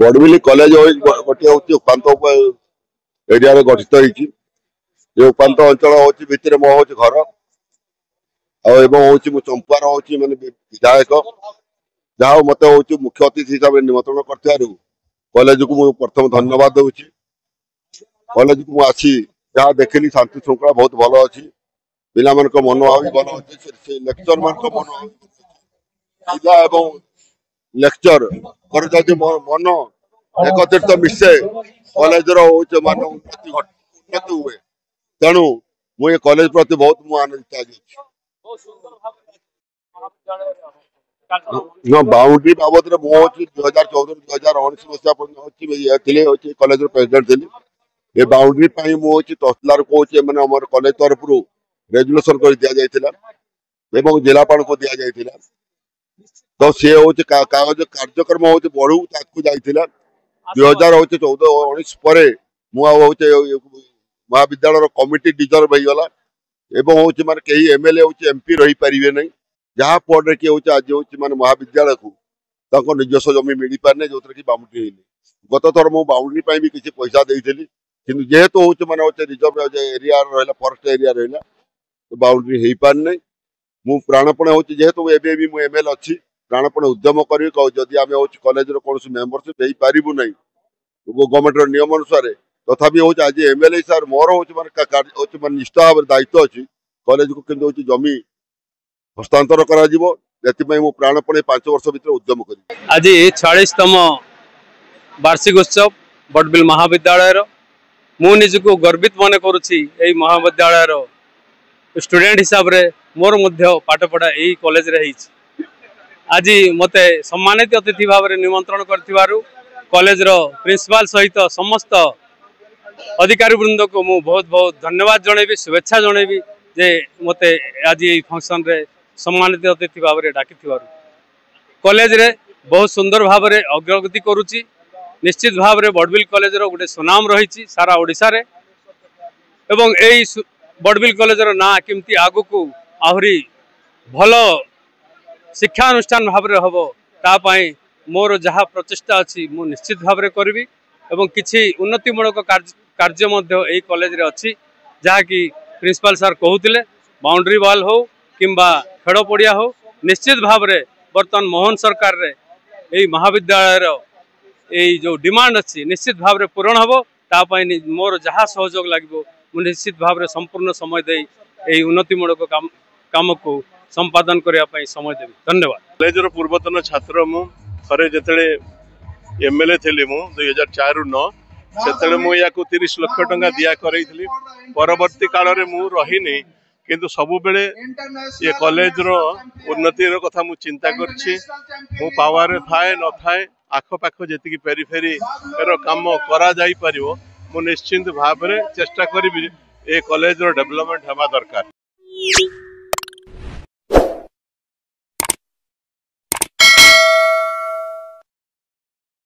Barbil college गोटे हूँ उपात area गठित होती उपात अंचल हूँ भितर मो हूँ घर हूँ चंपार हूँ मानने विधायक जहाँ मत हूँ मुख्य अतिथि हिसाब से निमंत्रण कर कॉलेज को मुझे प्रथम धन्यवाद दूसरी कॉलेज को मुझे जहाँ देखिली शांति श्रृंखला बहुत भल अच्छी पिला मनोभाव भी भल अच्छे लेक्चर मान मनोभाव लेक्चर कर मन एकत्रित मिसे कॉलेज मान उन्नति हुए तेणु मुझे कॉलेज प्रति बहुत आनंदित आज बाउंड्री बाबद मुझे 2014-2019 मसीहा कॉलेज प्रेसिडेंट थी ये बाउंड्री मुझे तहसीलदार को मैंने कॉलेज तरफ रेजुलेसन कर दि जाता जिलापाल को दि जाता तो सी हूँ कागज कार्यक्रम हूँ बढ़ू जाता 2014-19 पर महाविद्यालय कमिटी डिजर्व होगला हूँ माने कई एमएलए हूँ एमपी रही पारे ना जहाँ फल किए हूँ आज हूँ माने महाविद्यालय को निजस्व जमी मिल पारे जो कि बाउंड्री गत थर मु बाउंड्री भी किसी पैसा देती कि जेहेतु हूँ मैंने रिजर्व एरिया रहा फरेस्ट एरिया रहा तो बाउंड्री हो पारे मु प्राणपणे हूँ जेहेतु एबी मु एमएलए अच्छी प्राणपणे उद्यम करी जदि आम हूँ कॉलेज कौन मेम्बरशिप हो पारू ना गवर्नमेंट नियम अनुसार तथापि हूँ आज एमएलए सार मोर हूँ मानने निष्ठा भाव दायित्व अच्छी कॉलेज को केमती हूँ जमी हस्तांतर कर प्राणपणे 5 वर्ष भर उद्यम कर आज 46तम वार्षिक उत्सव बड़बिल महाविद्यालय मु निजको गर्वित मन करुच्ची महाविद्यालय स्टूडेंट हिसाब रे मोर मध्य पाठ पढ़ा यही कॉलेज रे आज मते सम्मानित अतिथि भाव में निमंत्रण कर कॉलेज रो प्रिंसिपाल सहित समस्त अधिकारी वृंद को मु बहुत बहुत धन्यवाद जनइबी शुभेच्छा जनइबी जे मते आज ये फंक्शन रे सम्मानित अतिथि भाव में डाकी कॉलेज रे बहुत सुंदर भाव में अग्रगति करुच्ची निश्चित भाव में बड़बिल कॉलेज रो गोटे सुनाम रही सारा ओडिशा रे एवं एई बड़बिल कॉलेज रो ना केमती आगु को आहरी भल शिक्षा अनुष्ठान भाव में हम तापाई मोर जहाँ प्रचेषा अच्छी मु निश्चित भाव में करी एवं किसी उन्नतिमूलक कार्य यही कॉलेज रे अच्छी जहाँकि प्रिंसिपाल सार कहते बाउंड्री वाल हो किंबा खेल पड़िया हो निश्चित भाव में बर्तमान मोहन सरकार रे यही महाविद्यालय यही जो डिमांड अच्छी निश्चित भाव में पूरण हम तापाई मोर जहाँ सहयोग लगे मुझे निश्चित भाव में संपूर्ण समय दे यही उन्नतिमूलक काम को संपादन करने समय देवी धन्यवाद। कॉलेजर पूर्वतन छात्र मु थे जिते एमएलए थी मु 2004-9 से मुझे 30 लाख टंका दिया करी परवर्ती काल में मु रही किंतु सबु बेले ये कॉलेज रो उन्नति रो कथा मु चिंता करछि मु पावर थाए न थाए आखपाख जी पेरीफेरी रो काम करा जाई परिवो मु निश्चिंत भाव में चेष्टा करी ए कॉलेज रो डेवलपमेंट हवा दरकार।